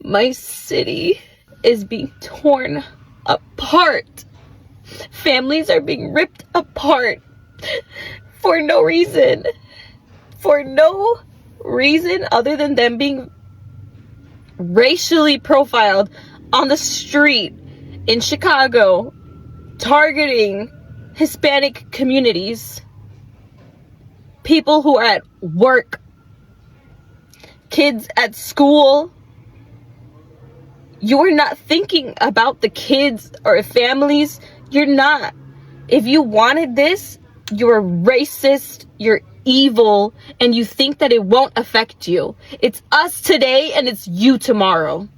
My city is being torn apart. Families are being ripped apart for no reason. For no reason other than them being racially profiled on the street in Chicago, targeting Hispanic communities, people who are at work, kids at school. You're not thinking about the kids or families. You're not. If you wanted this, you're racist, you're evil, and you think that it won't affect you. It's us today and it's you tomorrow.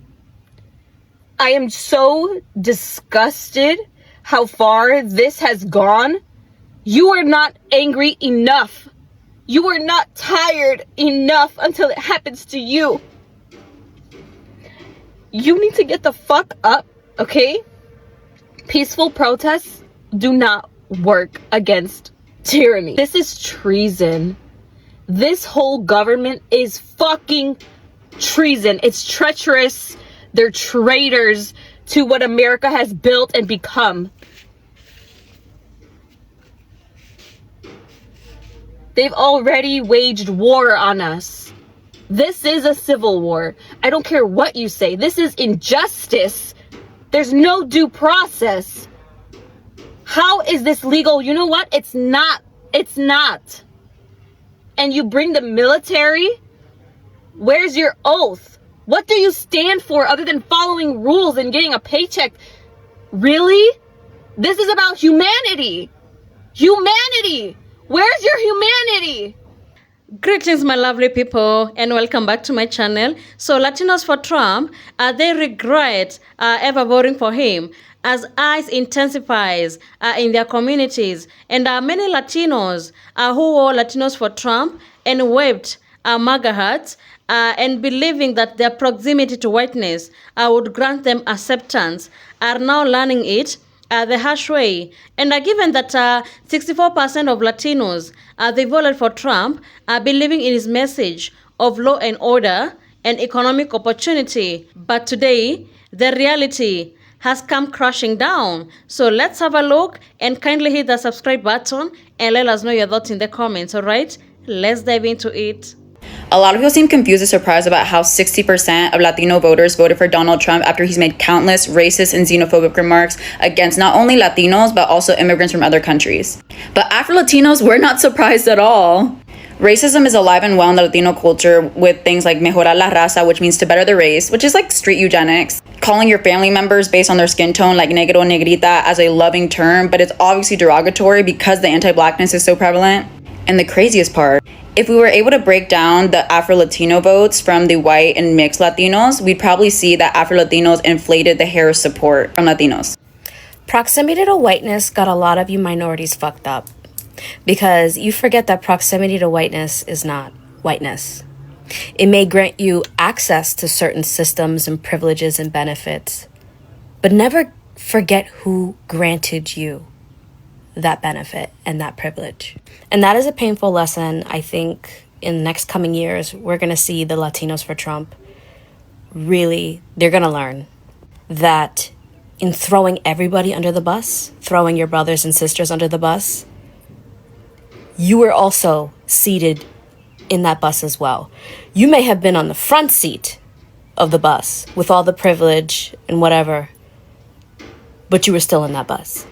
I am so disgusted how far this has gone. You are not angry enough. You are not tired enough until it happens to you. You need to get the fuck up, okay? Peaceful protests do not work against tyranny. This is treason. This whole government is fucking treason. It's treacherous. They're traitors to what America has built and become. They've already waged war on us. This is a civil war. I don't care what you say. This is injustice. There's no due process. How is this legal? You know what? It's not. It's not. And you bring the military? Where's your oath? What do you stand for other than following rules and getting a paycheck? Really? This is about humanity. Humanity. Where's your humanity? Greetings, my lovely people, and welcome back to my channel. So Latinos for Trump, they regret ever voting for him as ICE intensifies in their communities. And many Latinos who wore Latinos for Trump and waved MAGA hats and believing that their proximity to whiteness would grant them acceptance are now learning it the harsh way. And given that 64% of Latinos, they voted for Trump, believing in his message of law and order and economic opportunity. But today, the reality has come crashing down. So let's have a look and kindly hit the subscribe button and let us know your thoughts in the comments, all right? Let's dive into it. A lot of people seem confused and surprised about how 60% of Latino voters voted for Donald Trump after he's made countless racist and xenophobic remarks against not only Latinos, but also immigrants from other countries. But Afro-Latinos, we're not surprised at all. Racism is alive and well in the Latino culture with things like mejorar la raza, which means to better the race, which is like street eugenics. Calling your family members based on their skin tone, like negro, negrita, as a loving term, but it's obviously derogatory because the anti-blackness is so prevalent. And the craziest part, if we were able to break down the Afro-Latino votes from the white and mixed Latinos, we'd probably see that Afro-Latinos inflated the Harris support from Latinos. Proximity to whiteness got a lot of you minorities fucked up because you forget that proximity to whiteness is not whiteness. It may grant you access to certain systems and privileges and benefits, but never forget who granted you that benefit and that privilege. And that is a painful lesson. I think in the next coming years, we're going to see the Latinos for Trump really, they're going to learn that in throwing everybody under the bus, throwing your brothers and sisters under the bus, you were also seated in that bus as well. You may have been on the front seat of the bus with all the privilege and whatever, but you were still in that bus.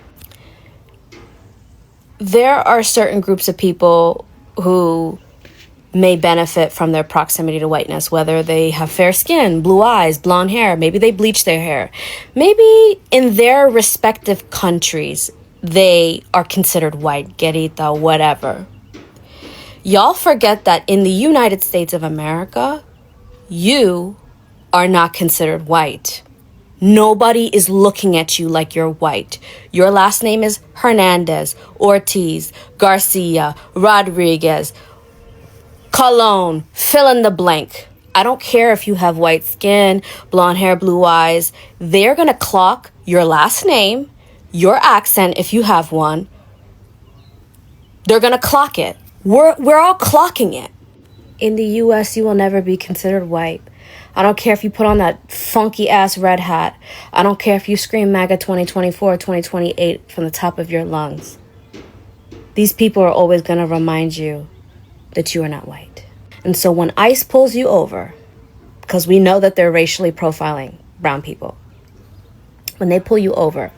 There are certain groups of people who may benefit from their proximity to whiteness, whether they have fair skin, blue eyes, blonde hair, maybe they bleach their hair. Maybe in their respective countries, they are considered white, guerrita, whatever. Y'all forget that in the United States of America, you are not considered white. Nobody is looking at you like you're white. Your last name is Hernandez, Ortiz, Garcia, Rodriguez, Colon, fill in the blank. I don't care if you have white skin, blonde hair, blue eyes. They're going to clock your last name, your accent if you have one. They're going to clock it. We're all clocking it. In the U.S., you will never be considered white. I don't care if you put on that funky ass red hat. I don't care if you scream MAGA 2024, 2028 from the top of your lungs. These people are always going to remind you that you are not white. And so when ICE pulls you over, because we know that they're racially profiling brown people, when they pull you over,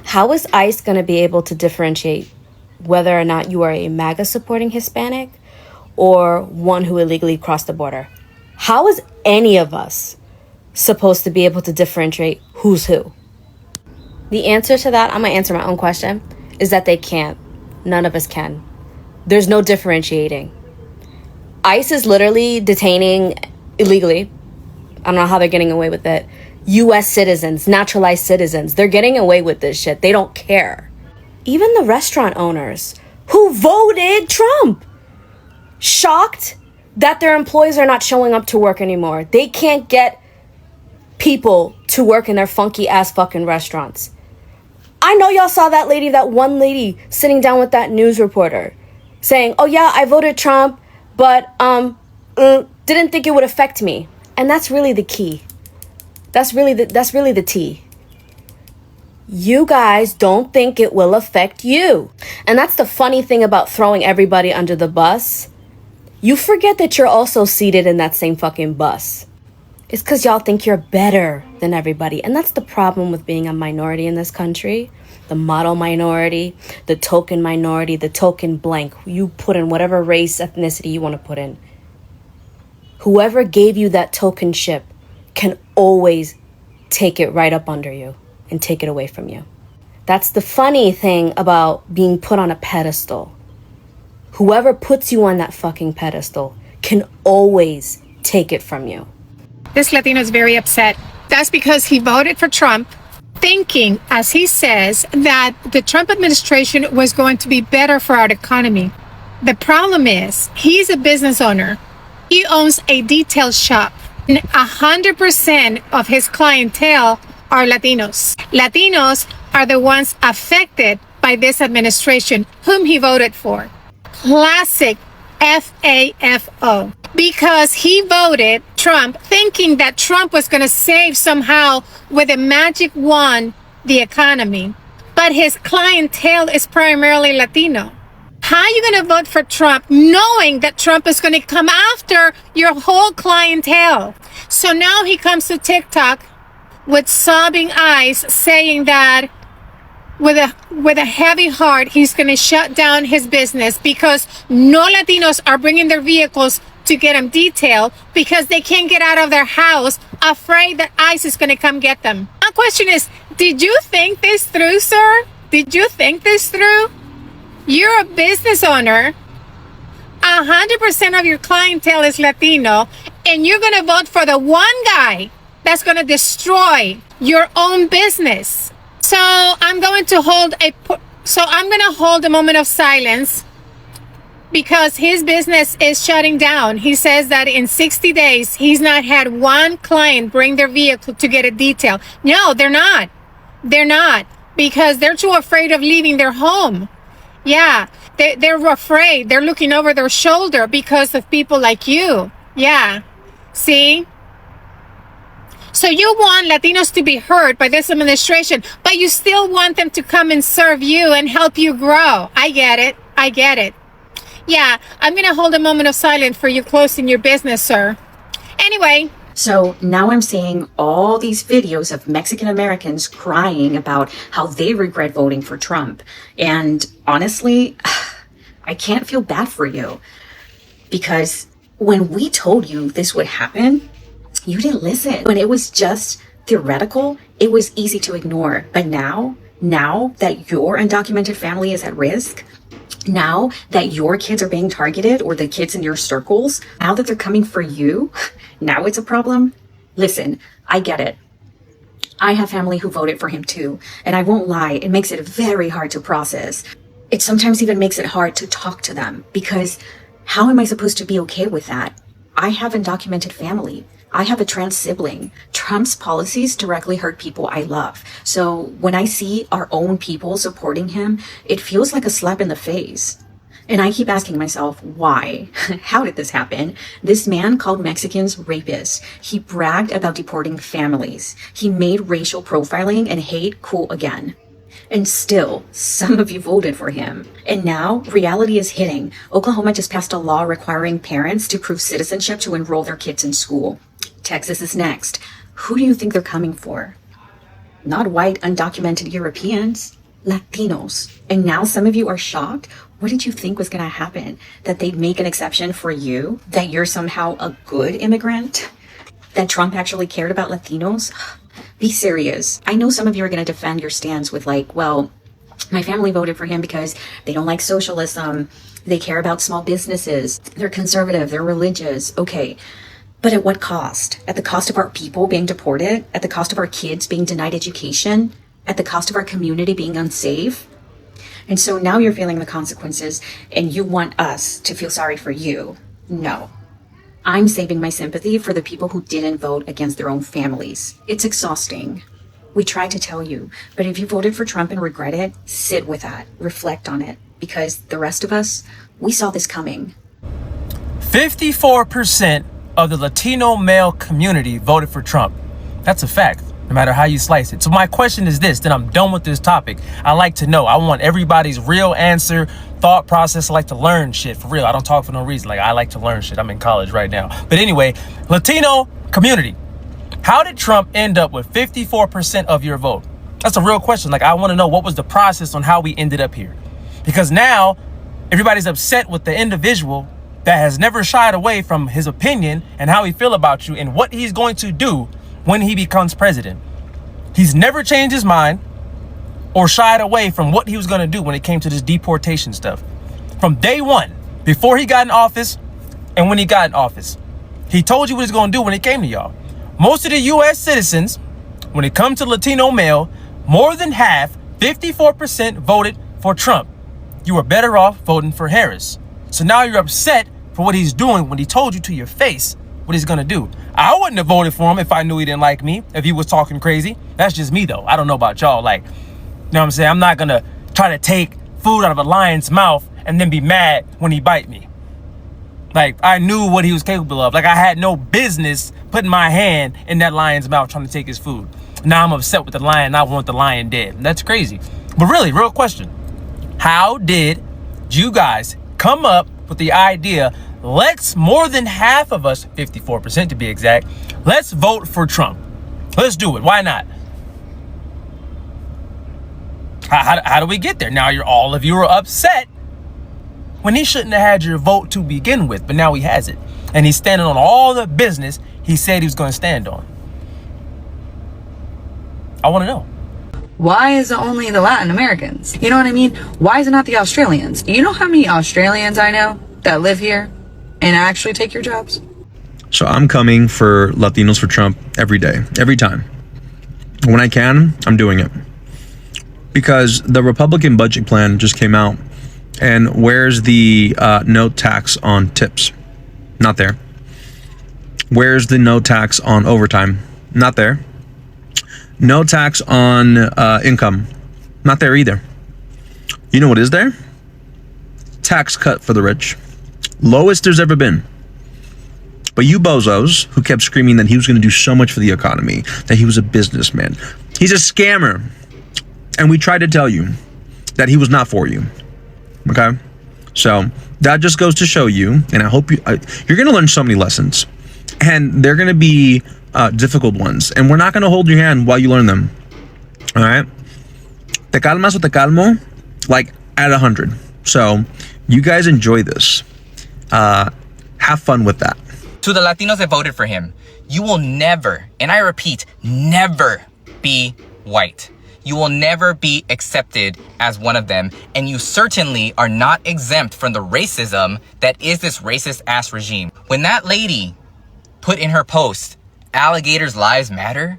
how is ICE going to be able to differentiate whether or not you are a MAGA supporting Hispanic or one who illegally crossed the border? How is any of us supposed to be able to differentiate who's who? The answer to that, I'm going to answer my own question, is that they can't. None of us can. There's no differentiating. ICE is literally detaining illegally, I don't know how they're getting away with it, U.S. citizens, naturalized citizens. They're getting away with this shit. They don't care. Even the restaurant owners who voted Trump, shocked that their employees are not showing up to work anymore. They can't get people to work in their funky ass fucking restaurants. I know y'all saw that one lady sitting down with that news reporter saying, oh yeah, I voted Trump, but didn't think it would affect me. And that's really the key. That's really the tea. You guys don't think it will affect you. And that's the funny thing about throwing everybody under the bus. You forget that you're also seated in that same fucking bus. It's because y'all think you're better than everybody. And that's the problem with being a minority in this country. The model minority, the token minority, the token blank. You put in whatever race, ethnicity you want to put in. Whoever gave you that tokenship can always take it right up under you and take it away from you. That's the funny thing about being put on a pedestal. Whoever puts you on that fucking pedestal can always take it from you. This Latino is very upset. That's because he voted for Trump, thinking, as he says, that the Trump administration was going to be better for our economy. The problem is, he's a business owner. He owns a detail shop. 100% of his clientele are Latinos. Latinos are the ones affected by this administration, whom he voted for. Classic FAFO. Because he voted Trump thinking that Trump was going to save somehow with a magic wand the economy. But his clientele is primarily Latino. How are you going to vote for Trump knowing that Trump is going to come after your whole clientele? So now he comes to TikTok with sobbing eyes saying that with a heavy heart, he's going to shut down his business because no Latinos are bringing their vehicles to get them detailed because they can't get out of their house afraid that ICE is going to come get them. My question is, did you think this through, sir? Did you think this through? You're a business owner. 100% of your clientele is Latino, and you're going to vote for the one guy that's going to destroy your own business. So I'm going to hold a moment of silence because his business is shutting down. He says that in 60 days, he's not had one client bring their vehicle to get a detail. No, they're not. They're not, because they're too afraid of leaving their home. Yeah, they're afraid. They're looking over their shoulder because of people like you. Yeah, see? So you want Latinos to be hurt by this administration, but you still want them to come and serve you and help you grow. I get it. I get it. Yeah, I'm going to hold a moment of silence for you closing your business, sir. Anyway. So now I'm seeing all these videos of Mexican Americans crying about how they regret voting for Trump. And honestly, I can't feel bad for you, because when we told you this would happen, you didn't listen. When it was just theoretical, it was easy to ignore. But now that your undocumented family is at risk, now that your kids are being targeted, or the kids in your circles, now that they're coming for you, now it's a problem. Listen, I get it. I have family who voted for him too. And I won't lie, it makes it very hard to process. It sometimes even makes it hard to talk to them, because how am I supposed to be okay with that? I have undocumented family. I have a trans sibling. Trump's policies directly hurt people I love. So when I see our own people supporting him, it feels like a slap in the face. And I keep asking myself, why? How did this happen? This man called Mexicans rapists. He bragged about deporting families. He made racial profiling and hate cool again. And still, some of you voted for him. And now, reality is hitting. Oklahoma just passed a law requiring parents to prove citizenship to enroll their kids in school. Texas is next. Who do you think they're coming for? Not white, undocumented Europeans. Latinos. And now some of you are shocked? What did you think was going to happen? That they'd make an exception for you? That you're somehow a good immigrant? That Trump actually cared about Latinos? Be serious. I know some of you are going to defend your stance with like, well, my family voted for him because they don't like socialism. They care about small businesses. They're conservative. They're religious. Okay. But at what cost? At the cost of our people being deported? At the cost of our kids being denied education? At the cost of our community being unsafe? And so now you're feeling the consequences and you want us to feel sorry for you. No. I'm saving my sympathy for the people who didn't vote against their own families. It's exhausting. We tried to tell you, but if you voted for Trump and regret it, sit with that, reflect on it, because the rest of us, we saw this coming. 54% of the Latino male community voted for Trump. That's a fact, no matter how you slice it. So my question is this, then I'm done with this topic. I like to know. I want everybody's real answer, thought process. I like to learn shit for real. I don't talk for no reason. Like, I like to learn shit. I'm in college right now. But anyway, Latino community. How did Trump end up with 54% of your vote? That's a real question. Like, I want to know what was the process on how we ended up here. Because now everybody's upset with the individual that has never shied away from his opinion and how he feel about you and what he's going to do when he becomes president. He's never changed his mind or shied away from what he was going to do when it came to this deportation stuff. From day one, before he got in office and when he got in office, he told you what he's going to do when it came to y'all. Most of the U.S. citizens, when it comes to Latino male, more than half, 54% voted for Trump. You were better off voting for Harris. So now you're upset for what he's doing when he told you to your face what he's gonna do. I wouldn't have voted for him if I knew he didn't like me, if he was talking crazy. That's just me though. I don't know about y'all. Like, you know what I'm saying? I'm not gonna try to take food out of a lion's mouth and then be mad when he bite me. Like, I knew what he was capable of. Like, I had no business putting my hand in that lion's mouth trying to take his food. Now I'm upset with the lion and I want the lion dead. That's crazy. But really, real question. How did you guys come up with the idea, let's, more than half of us, 54% to be exact, let's vote for Trump. Let's do it. Why not? How do we get there? Now all of you are upset when he shouldn't have had your vote to begin with, but now he has it. And he's standing on all the business he said he was going to stand on. I want to know. Why is it only the Latin Americans? You know what I mean? Why is it not the Australians? You know how many Australians I know that live here and actually take your jobs? So I'm coming for Latinos for Trump every day, every time. When I can, I'm doing it. Because the Republican budget plan just came out. And where's the no tax on tips? Not there. Where's the no tax on overtime? Not there. No tax on income. Not there either. You know what is there? Tax cut for the rich. Lowest there's ever been. But you bozos who kept screaming that he was going to do so much for the economy, that he was a businessman. He's a scammer. And we tried to tell you that he was not for you. Okay? So that just goes to show you, and I hope you're going to learn so many lessons. And they're going to be difficult ones. And we're not going to hold your hand while you learn them. All right? Te calmas o te calmo, like at 100. So you guys enjoy this. Have fun with that. To the Latinos that voted for him, you will never, and I repeat, never be white. You will never be accepted as one of them, and you certainly are not exempt from the racism that is this racist ass regime. When that lady put in her post, alligators' lives matter,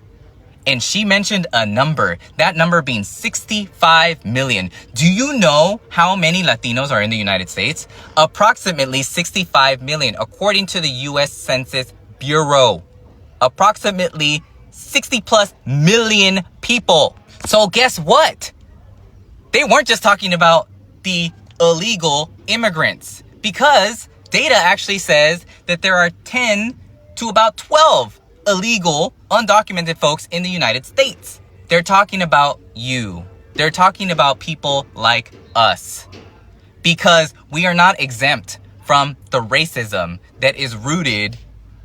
and she mentioned a number, that number being 65 million. Do you know how many Latinos are in the United States? Approximately 65 million, according to the U.S. Census Bureau. Approximately 60 plus million people. So guess what? They weren't just talking about the illegal immigrants, because data actually says that there are 10 to about 12 illegal, undocumented folks in the United States. They're talking about you. They're talking about people like us, because we are not exempt from the racism that is rooted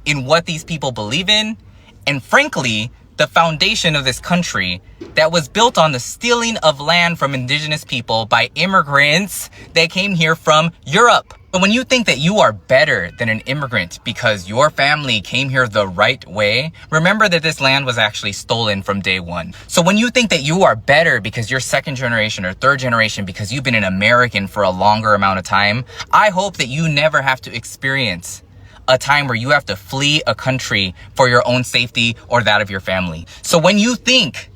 in what these people believe in, and frankly, the foundation of this country that was built on the stealing of land from indigenous people by immigrants that came here from Europe. But when you think that you are better than an immigrant because your family came here the right way, remember that this land was actually stolen from day one. So when you think that you are better because you're second generation or third generation because you've been an American for a longer amount of time, I hope that you never have to experience a time where you have to flee a country for your own safety or that of your family. So when you think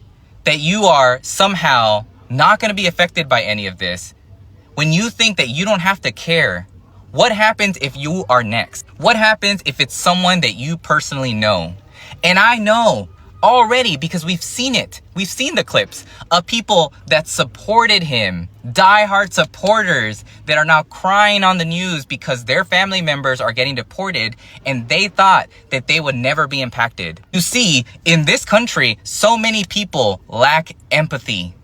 that you are somehow not going to be affected by any of this, when you think that you don't have to care, what happens if you are next? What happens if it's someone that you personally know? And I know already, because we've seen it. We've seen the clips of people that supported him, diehard supporters that are now crying on the news because their family members are getting deported and they thought that they would never be impacted. You see, in this country, so many people lack empathy.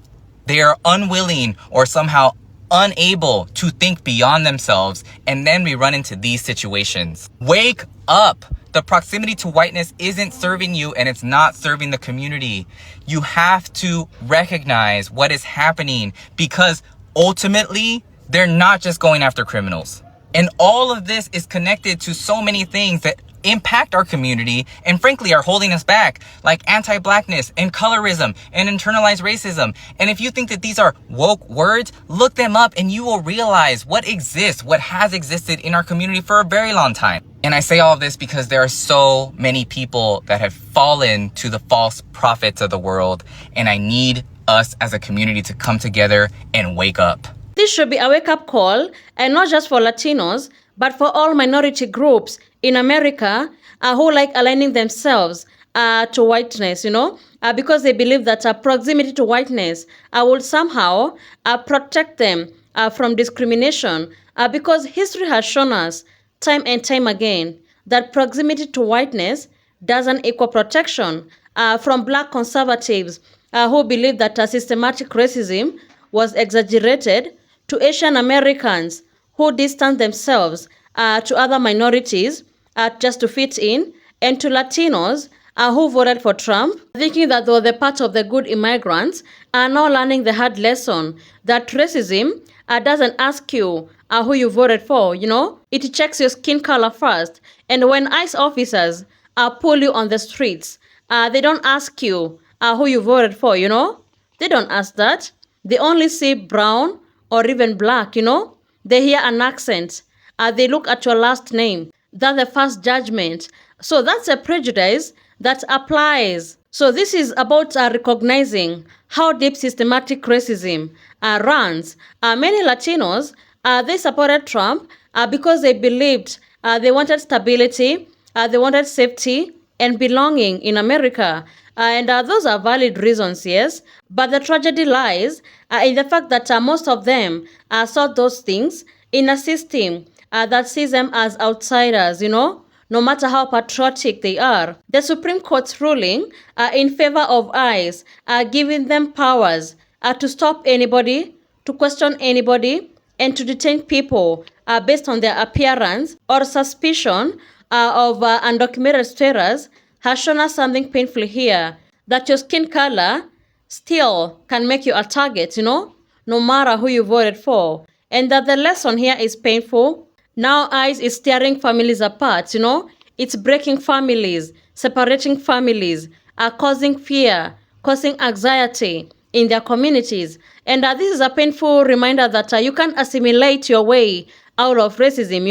They are unwilling or somehow unable to think beyond themselves, and then we run into these situations. Wake up! The proximity to whiteness isn't serving you, and it's not serving the community. You have to recognize what is happening, because ultimately, they're not just going after criminals. And all of this is connected to so many things that impact our community and frankly are holding us back, like anti-blackness and colorism and internalized racism. And if you think that these are woke words, look them up and you will realize what exists, what has existed in our community for a very long time. And I say all of this because there are so many people that have fallen to the false prophets of the world, and I need us as a community to come together and wake up. This should be a wake-up call, and not just for Latinos, but for all minority groups in America who like aligning themselves to whiteness, because they believe that proximity to whiteness will somehow protect them from discrimination, because history has shown us time and time again that proximity to whiteness doesn't equal protection from Black conservatives who believe that systematic racism was exaggerated, to Asian Americans who distance themselves to other minorities just to fit in, and to Latinos who voted for Trump, thinking that they were the part of the good immigrants, are now learning the hard lesson that racism doesn't ask you who you voted for, It checks your skin color first. And when ICE officers pull you on the streets, they don't ask you who you voted for, They don't ask that. They only see brown or even black, They hear an accent. They look at your last name. That's the first judgment. So that's a prejudice that applies. So this is about recognizing how deep systematic racism runs. Many Latinos, they supported Trump because they believed they wanted stability, they wanted safety and belonging in America. And those are valid reasons, yes. But the tragedy lies in the fact that most of them saw those things in a system that sees them as outsiders, no matter how patriotic they are. The Supreme Court's ruling in favor of ICE giving them powers to stop anybody, to question anybody, and to detain people based on their appearance or suspicion of undocumented status has shown us something painful here, that your skin color still can make you a target, no matter who you voted for. And that the lesson here is painful. Now ICE is tearing families apart, It's breaking families, separating families, causing fear, causing anxiety in their communities. And this is a painful reminder that you can't assimilate your way out of racism,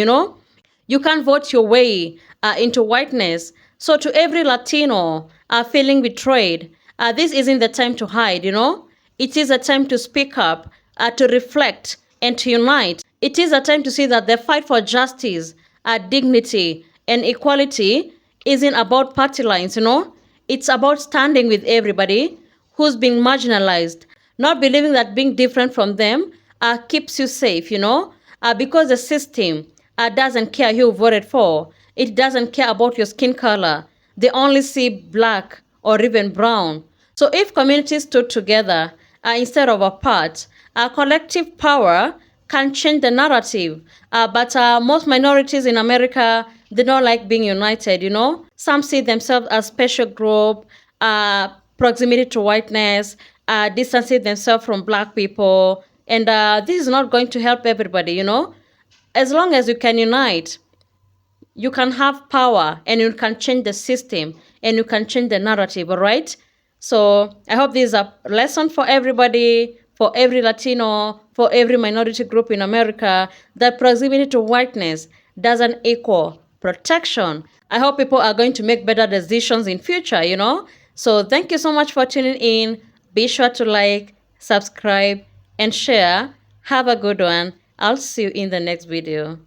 You can't vote your way into whiteness. So to every Latino feeling betrayed, this isn't the time to hide, It is a time to speak up, to reflect, and to unite. It is a time to see that the fight for justice, dignity, and equality isn't about party lines, It's about standing with everybody who's being marginalized, not believing that being different from them keeps you safe, because the system doesn't care who you voted for. It doesn't care about your skin color. They only see black or even brown. So if communities stood together instead of apart, collective power can change the narrative. But most minorities in America, they don't like being united, Some see themselves as special group, proximity to whiteness, distancing themselves from black people. And this is not going to help everybody, As long as you can unite, you can have power and you can change the system and you can change the narrative, all right? So I hope this is a lesson for everybody, for every Latino, for every minority group in America, that proximity to whiteness doesn't equal protection. I hope people are going to make better decisions in future, So thank you so much for tuning in. Be sure to like, subscribe, and share. Have a good one. I'll see you in the next video.